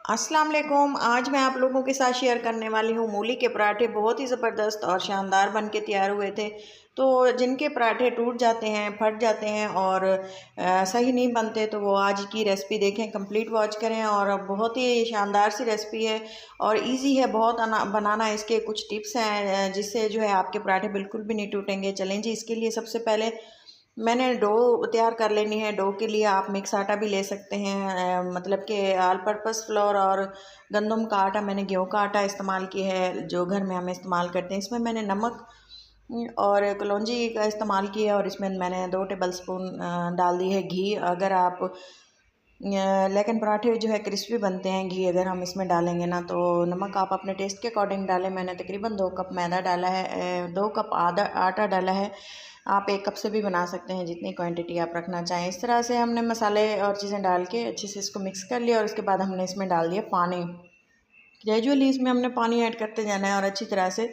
अस्सलाम वालेकुम। आज मैं आप लोगों के साथ शेयर करने वाली हूँ मूली के पराठे। बहुत ही ज़बरदस्त और शानदार बन के तैयार हुए थे। तो जिनके पराठे टूट जाते हैं, फट जाते हैं और सही नहीं बनते, तो वो आज की रेसिपी देखें, कंप्लीट वॉच करें। और बहुत ही शानदार सी रेसिपी है और इजी है बहुत बनाना। इसके कुछ टिप्स हैं जिससे जो है आपके पराठे बिल्कुल भी नहीं टूटेंगे। चलें जी, इसके लिए सबसे पहले मैंने डो तैयार कर लेनी है। डो के लिए आप मिक्स आटा भी ले सकते हैं, मतलब कि ऑल पर्पस फ्लोर और गंदम का आटा। मैंने गेहूं का आटा इस्तेमाल किया है जो घर में हम इस्तेमाल करते हैं। इसमें मैंने नमक और कलौंजी का इस्तेमाल किया और इसमें मैंने 2 टेबल स्पून डाल दी है घी। अगर आप लेकिन पराठे जो है क्रिस्पी बनते हैं घी अगर हम इसमें डालेंगे ना। तो नमक आप अपने टेस्ट के अकॉर्डिंग डालें। मैंने तकरीबन 2 कप मैदा डाला है, 2 कप आधा आटा डाला है। आप 1 कप से भी बना सकते हैं जितनी क्वांटिटी आप रखना चाहें। इस तरह से हमने मसाले और चीज़ें डाल के अच्छे से इसको मिक्स कर लिया और उसके बाद हमने इसमें डाल दिया पानी। ग्रेजुअली इसमें हमने पानी ऐड करते जाना है और अच्छी तरह से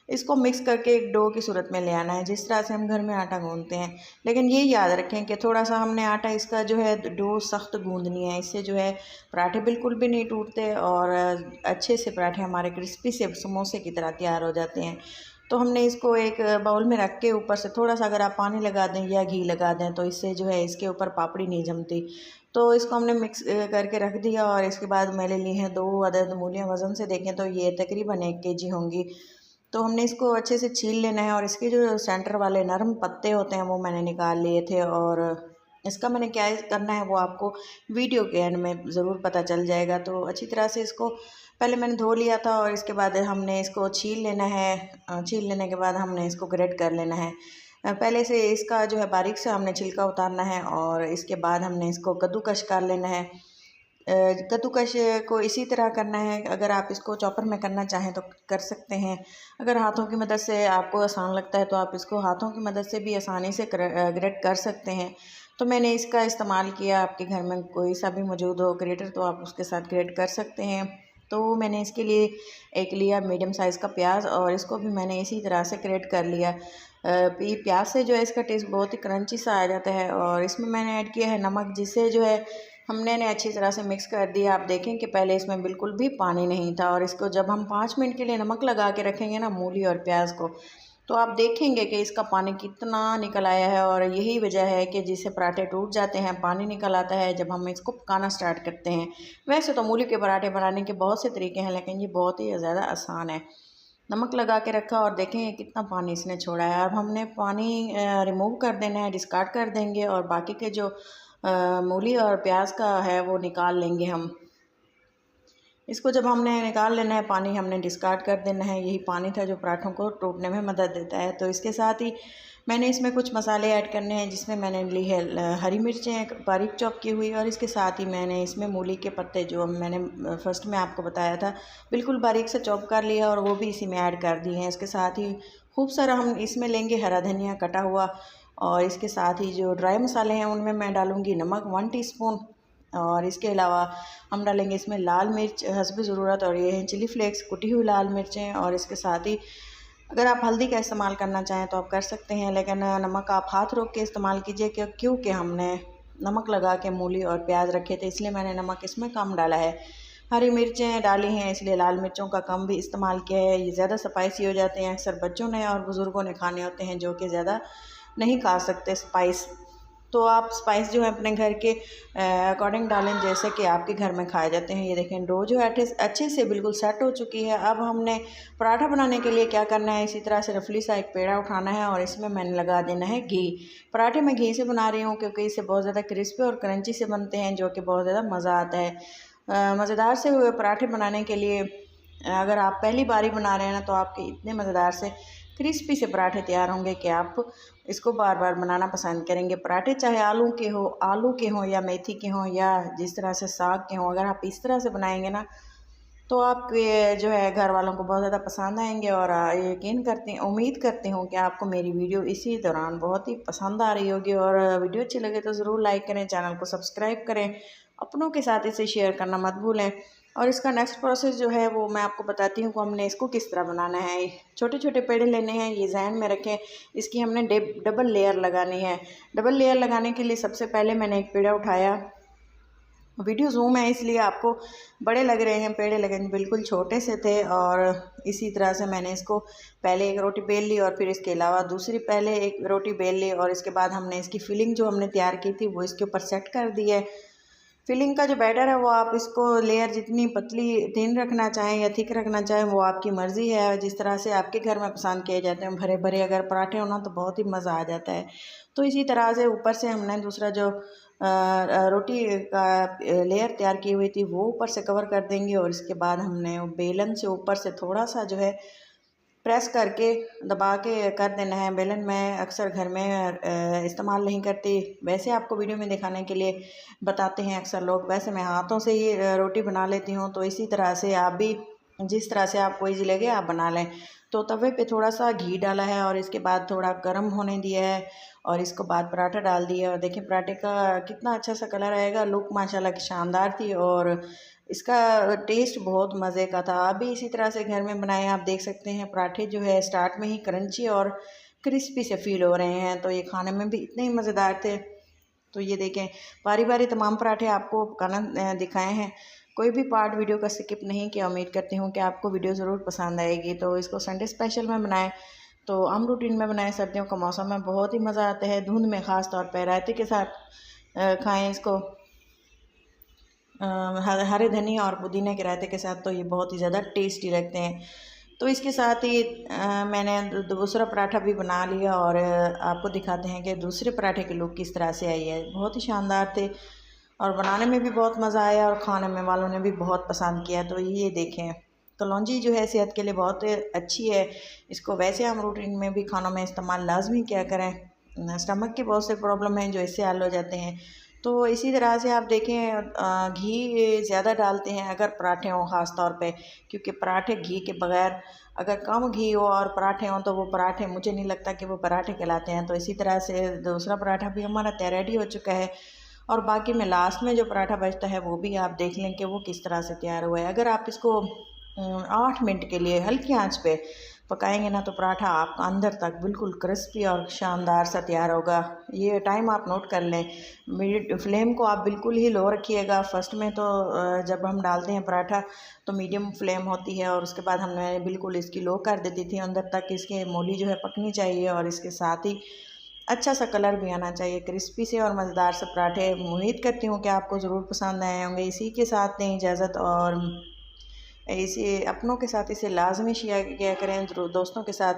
इसको मिक्स करके एक डो की सूरत में ले आना है, जिस तरह से हम घर में आटा गूंदते हैं। लेकिन ये याद रखें कि थोड़ा सा हमने आटा इसका जो है डो सख्त गूंदनी है। इससे जो है पराठे बिल्कुल भी नहीं टूटते और अच्छे से पराठे हमारे क्रिस्पी से समोसे की तरह तैयार हो जाते हैं। तो हमने इसको एक बाउल में रख के ऊपर से थोड़ा सा अगर आप पानी लगा दें या घी लगा दें तो इससे जो है इसके ऊपर पापड़ी नहीं जमती। तो इसको हमने मिक्स करके रख दिया और इसके बाद मैंने ली हैं 2 अदद मूलियाँ। वज़न से देखें तो ये तकरीबन 1 केजी होंगी। तो हमने इसको अच्छे से छील लेना है और इसके जो सेंटर वाले नरम पत्ते होते हैं वो मैंने निकाल लिए थे। और इसका मैंने क्या करना है वो आपको वीडियो के एंड में ज़रूर पता चल जाएगा। तो अच्छी तरह से इसको पहले मैंने धो लिया था और इसके बाद हमने इसको छील लेना है। छील लेने के बाद हमने इसको ग्रेट कर लेना है। पहले से इसका जो है बारीक से हमने छिलका उतारना है और इसके बाद हमने इसको कद्दूकश कर लेना है। कद्दूकश को इसी तरह करना है। अगर आप इसको चॉपर में करना चाहें तो कर सकते हैं। अगर हाथों की मदद से आपको आसान लगता है तो आप इसको हाथों की मदद से भी आसानी से ग्रेट कर सकते हैं। तो मैंने इसका इस्तेमाल किया। आपके घर में कोई सा भी मौजूद हो ग्रेटर तो आप उसके साथ ग्रेट कर सकते हैं। तो मैंने इसके लिए एक लिया मीडियम साइज़ का प्याज और इसको भी मैंने इसी तरह से ग्रेट कर लिया। प्याज से जो है इसका टेस्ट बहुत ही क्रंची सा आ जाता है। और इसमें मैंने ऐड किया है नमक, जिससे जो है हमने अच्छी तरह से मिक्स कर दिया। आप देखें कि पहले इसमें बिल्कुल भी पानी नहीं था और इसको जब हम 5 मिनट के लिए नमक लगा के रखेंगे ना मूली और प्याज को, तो आप देखेंगे कि इसका पानी कितना निकल आया है। और यही वजह है कि जिससे पराठे टूट जाते हैं, पानी निकल आता है जब हम इसको पकाना स्टार्ट करते हैं। वैसे तो मूली के पराठे बनाने के बहुत से तरीके हैं लेकिन ये बहुत ही ज़्यादा आसान है। नमक लगा के रखा और देखें कितना पानी इसने छोड़ा है। अब हमने पानी रिमूव कर देना है, डिस्कार्ड कर देंगे और बाकी के जो मूली और प्याज का है वो निकाल लेंगे हम। इसको जब हमने निकाल लेना है पानी हमने डिस्कार्ड कर देना है। यही पानी था जो पराठों को टूटने में मदद देता है। तो इसके साथ ही मैंने इसमें कुछ मसाले ऐड करने हैं, जिसमें मैंने ली है हरी मिर्चें बारीक चॉप की हुई और इसके साथ ही मैंने इसमें मूली के पत्ते जो मैंने फर्स्ट में आपको बताया था बिल्कुल बारीक से चॉप कर लिया और वो भी इसी में ऐड कर दिए हैं। इसके साथ ही खूब सारा हम इसमें लेंगे हरा धनिया कटा हुआ और इसके साथ ही जो ड्राई मसाले हैं उनमें मैं डालूँगी नमक 1 टीस्पून और इसके अलावा हम डालेंगे इसमें लाल मिर्च हस्ब ज़रूरत और ये हैं चिली फ्लेक्स कुटी हुई लाल मिर्चें। और इसके साथ ही अगर आप हल्दी का इस्तेमाल करना चाहें तो आप कर सकते हैं, लेकिन नमक आप हाथ रोक के इस्तेमाल कीजिए क्योंकि हमने नमक लगा के मूली और प्याज रखे थे, इसलिए मैंने नमक इसमें कम डाला है। हरी मिर्चें डाली हैं इसलिए लाल मिर्चों का कम भी इस्तेमाल किया है। ये ज़्यादा स्पाइसी हो जाते हैं, अक्सर बच्चों ने और बुज़ुर्गों ने खाने होते हैं जो कि ज़्यादा नहीं खा सकते स्पाइस। तो आप स्पाइस जो है अपने घर के अकॉर्डिंग डालें जैसे कि आपके घर में खाए जाते हैं। ये देखें डो जो है अच्छे से बिल्कुल सेट हो चुकी है। अब हमने पराठा बनाने के लिए क्या करना है, इसी तरह से रफली सा एक पेड़ा उठाना है और इसमें मैंने लगा देना है घी। पराठे मैं घी से बना रही हूँ क्योंकि इससे बहुत ज़्यादा क्रिस्पी और क्रंची से बनते हैं जो कि बहुत ज़्यादा मज़ा आता है। मज़ेदार से हुए पराठे बनाने के लिए अगर आप पहली बार ही बना रहे हैं ना तो आपके इतने मज़ेदार से क्रिस्पी से पराठे तैयार होंगे कि आप इसको बार बार बनाना पसंद करेंगे। पराठे चाहे आलू के हों या मेथी के हों या जिस तरह से साग के हों, अगर आप इस तरह से बनाएंगे ना तो आपके जो है घर वालों को बहुत ज़्यादा पसंद आएंगे। और उम्मीद करती हूँ कि आपको मेरी वीडियो इसी दौरान बहुत ही पसंद आ रही होगी। और वीडियो अच्छी लगे तो ज़रूर लाइक करें, चैनल को सब्सक्राइब करें, अपनों के साथ इसे शेयर करना मत भूलें। और इसका नेक्स्ट प्रोसेस जो है वो मैं आपको बताती हूँ कि हमने इसको किस तरह बनाना है। छोटे छोटे पेड़े लेने हैं, ये जहन में रखें। इसकी हमने डबल लेयर लगानी है। डबल लेयर लगाने के लिए सबसे पहले मैंने एक पेड़ा उठाया वीडियो ज़ूम है इसलिए आपको बड़े लग रहे हैं, पेड़े लगे बिल्कुल छोटे से थे। और इसी तरह से मैंने इसको पहले एक रोटी बेल ली और फिर इसके अलावा दूसरी पहले एक रोटी बेल ली और इसके बाद हमने इसकी फिलिंग जो हमने तैयार की थी वो इसके ऊपर सेट कर दी है। फिलिंग का जो बैटर है वो आप इसको लेयर जितनी पतली थिन रखना चाहें या थिक रखना चाहें वो आपकी मर्ज़ी है, जिस तरह से आपके घर में पसंद किए जाते हैं। भरे भरे अगर पराठे हो ना तो बहुत ही मज़ा आ जाता है। तो इसी तरह से ऊपर से हमने दूसरा जो रोटी का लेयर तैयार की हुई थी वो ऊपर से कवर कर देंगे और इसके बाद हमने बेलन से ऊपर से थोड़ा सा जो है प्रेस करके दबा के कर देना है। बेलन मैं अक्सर घर में इस्तेमाल नहीं करती, वैसे आपको वीडियो में दिखाने के लिए बताते हैं अक्सर लोग, वैसे मैं हाथों से ही रोटी बना लेती हूँ। तो इसी तरह से आप भी जिस तरह से आपको ईजी लगे आप बना लें। तो तवे पे थोड़ा सा घी डाला है और इसके बाद थोड़ा गर्म होने दिया है और इसको बाद पराठा डाल दिया। और देखिए पराठे का कितना अच्छा सा कलर आएगा, लुक माशाल्लाह की शानदार थी और इसका टेस्ट बहुत मज़े का था। आप भी इसी तरह से घर में बनाएं। आप देख सकते हैं पराठे जो है स्टार्ट में ही क्रंची और क्रिस्पी से फील हो रहे हैं, तो ये खाने में भी इतने ही मज़ेदार थे। तो ये देखें बारी बारी तमाम पराठे आपको पकाना दिखाए हैं, कोई भी पार्ट वीडियो का स्किप नहीं किया। उम्मीद करती हूँ कि आपको वीडियो ज़रूर पसंद आएगी। तो इसको संडे स्पेशल में बनाएं, तो आम रूटीन में बनाएं, सर्दियों का मौसम में बहुत ही मज़ा आता है। धुंध में ख़ास तौर पर रायते के साथ खाएं इसको, हरे धनिया और पुदीने के रायते के साथ, तो ये बहुत ही ज़्यादा टेस्टी लगते हैं। तो इसके साथ ही मैंने दूसरा पराठा भी बना लिया और आपको दिखाते हैं कि दूसरे पराठे की लुक किस तरह से आई है। बहुत ही शानदार थे और बनाने में भी बहुत मज़ा आया और खाने में वालों ने भी बहुत पसंद किया। तो ये देखें कलौंजी जो है सेहत के लिए बहुत अच्छी है, इसको वैसे हम रूटीन में भी खानों में इस्तेमाल लाजमी किया करें। स्टमक के बहुत से प्रॉब्लम हैं जो इससे हल हो जाते हैं। तो इसी तरह से आप देखें घी ज़्यादा डालते हैं अगर पराठे हों ख़ास तौर पे, क्योंकि पराठे घी के बगैर अगर कम घी हो और पराठे हों तो वो पराठे मुझे नहीं लगता कि वो पराठे कहलाते हैं। तो इसी तरह से दूसरा पराठा भी हमारा तैयार रेडी हो चुका है और बाकी में लास्ट में जो पराठा बचता है वो भी आप देख लें कि वो किस तरह से तैयार हुआ है। अगर आप इसको 8 मिनट के लिए हल्की आंच पे पकाएंगे ना तो पराठा आपका अंदर तक बिल्कुल क्रिस्पी और शानदार सा तैयार होगा। ये टाइम आप नोट कर लें। फ्लेम को आप बिल्कुल ही लो रखिएगा। फर्स्ट में तो जब हम डालते हैं पराठा तो मीडियम फ्लेम होती है और उसके बाद हमने बिल्कुल इसकी लो कर देती थी। अंदर तक इसकी मूली जो है पकनी चाहिए और इसके साथ ही अच्छा सा कलर भी आना चाहिए, क्रिस्पी से और मज़ेदार से पराठे। उम्मीद करती हूँ कि आपको ज़रूर पसंद आए होंगे। इसी के साथ दें इजाज़त और इसे अपनों के साथ इसे लाजमी शेयर किया करें दोस्तों के साथ।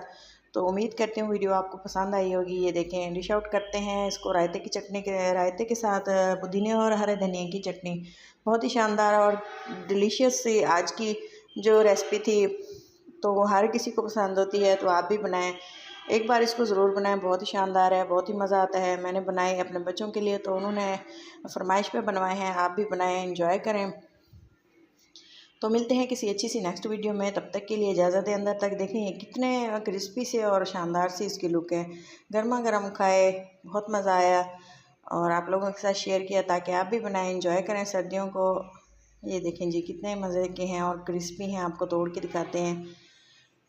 तो उम्मीद करती हूँ वीडियो आपको पसंद आई होगी। ये देखें डिश आउट करते हैं इसको रायते के साथ पुदीने और हरे धनिया की चटनी। बहुत ही शानदार और डिलीशियस सी आज की जो रेसिपी थी, तो हर किसी को पसंद होती है। तो आप भी बनाएं, एक बार इसको ज़रूर बनाएं, बहुत ही शानदार है, बहुत ही मज़ा आता है। मैंने बनाए अपने बच्चों के लिए तो उन्होंने फरमाइश पे बनवाए हैं, आप भी बनाएं, एंजॉय करें। तो मिलते हैं किसी अच्छी सी नेक्स्ट वीडियो में, तब तक के लिए इजाज़त है। अंदर तक देखें ये कितने क्रिस्पी से और शानदार सी इसकी लुक है। गर्मा गर्म खाए, बहुत मज़ा आया और आप लोगों के साथ शेयर किया ताकि आप भी बनाएं, एंजॉय करें सर्दियों को। ये देखें जी कितने मज़े के हैं और क्रिस्पी हैं, आपको तोड़ के दिखाते हैं।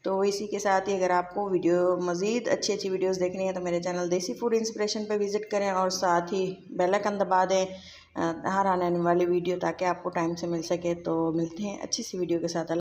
तो इसी के साथ ही अगर आपको वीडियो मज़ीद अच्छी वीडियोस देखनी है तो मेरे चैनल देसी फूड इंस्पिरेशन पे विज़िट करें और साथ ही बेल आइकन दबा दें हर आने वाली वीडियो ताकि आपको टाइम से मिल सके। तो मिलते हैं अच्छी सी वीडियो के साथ।